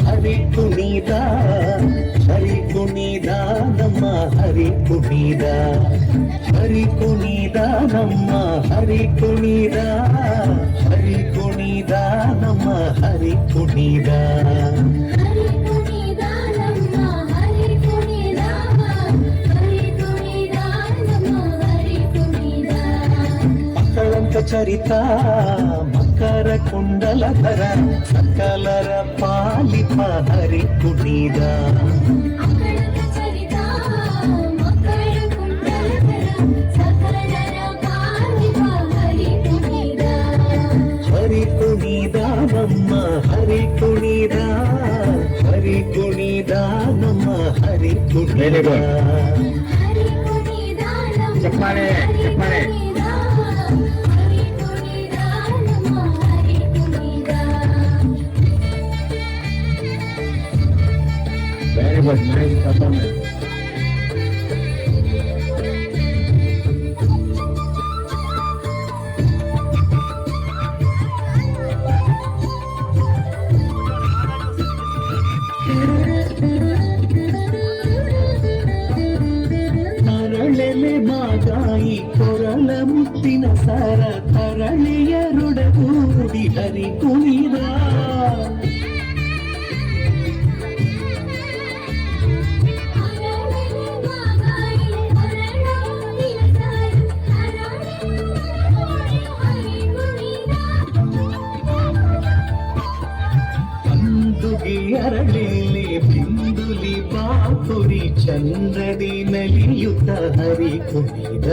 ಹರಿ ಕುಣಿದ ಹರಿ ಕುಣಿದ ನಮ್ಮ ಹರಿ ಕುಣಿದ ಹರಿ ಕುಣಿದ ನಮ್ಮ ಹರಿ ಕುಣಿದ ಹರಿ ಕುಣಿದ ನಮ್ಮ ಹರಿ ಕುಣಿದ ಚರಿತ ಮಕರ ಕುಂಡಲಧರ ಸಕಲರ ಪಾಲಿಪ ಹರಿ ಕುಣಿದ ಹರಿ ಕುಣಿದ ನಮ್ಮ ಹರಿ ಕುಣಿದ ಹರಿ ಕುಣಿದ ನಮ್ಮ ಹರಿ ಕುಣಿದ ಚಪ್ಪಾಳೆ ಚಪ್ಪಾಳೆ Very good, nice performance. ತರಳೆಲೆ ಮಾಗಾಯಿ ಕೊರಳ ಮುತ್ತಿನ ಸರ ತರಳೆಯರೊಡಗೂಡಿ ಹರಿ ಕುಣಿದ ಅರಳೇಲೆ ಬಿಂದುಲಿ ಬಾಪುರಿ ಚಂದ್ರದಿ ನಲಿಯುತ್ತ ಹರಿ ಕುಣಿದ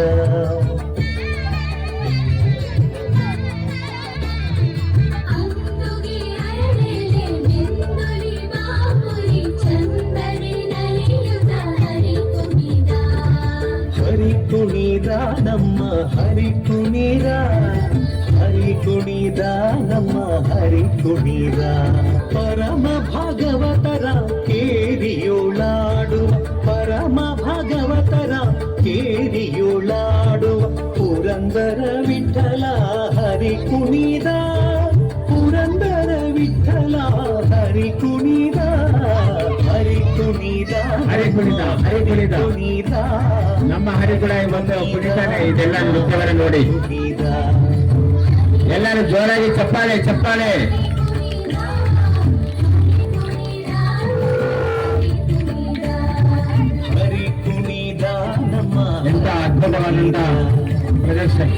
ಹರಿ ಕುಣಿದ ನಮ್ಮ ಹರಿ ಕುಣಿದ ಹರಿ ಕುಣಿದ ನಮ್ಮ ಹರಿ ಕುಣಿದ ಪರಮ ಭಾಗವತರ ಕೇರಿಯೋಳಾಡುವ ಪರಮ ಭಾಗವತರ ಕೇರಿಯೋಳಾಡುವ ಪುರಂದರ ವಿಠಲ ಹರಿ ಕುಣಿದ ಪುರಂದರ ವಿಠಲ ಹರಿ ಕುಣಿದ ಹರಿ ಕುಣಿದ ಹರಿ ಕುಣಿದ ಹರಿ ಕುಣಿದ ಕುಣಿದ ನಮ್ಮ ಹರಿಕುಳ ಇವತ್ತು ಕುಣಿತಾನೆ. ಇದೆಲ್ಲ ನೃತ್ಯವನ್ನ ನೋಡಿ ಎಲ್ಲರೂ ಜೋರಾಗಿ ಚಪ್ಪಾಳೆ ಚಪ್ಪಾಳೆ. ಹರಿ ಕುಣಿದ ನಮ್ಮ ಎಂತ ಅದ್ಭುತವಾದಂತ ಪ್ರದರ್ಶನ.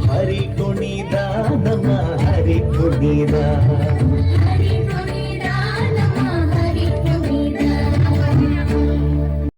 ಹರಿ ಕುಣಿದ ನಮ್ಮ ಹರಿ ಕುಣಿದ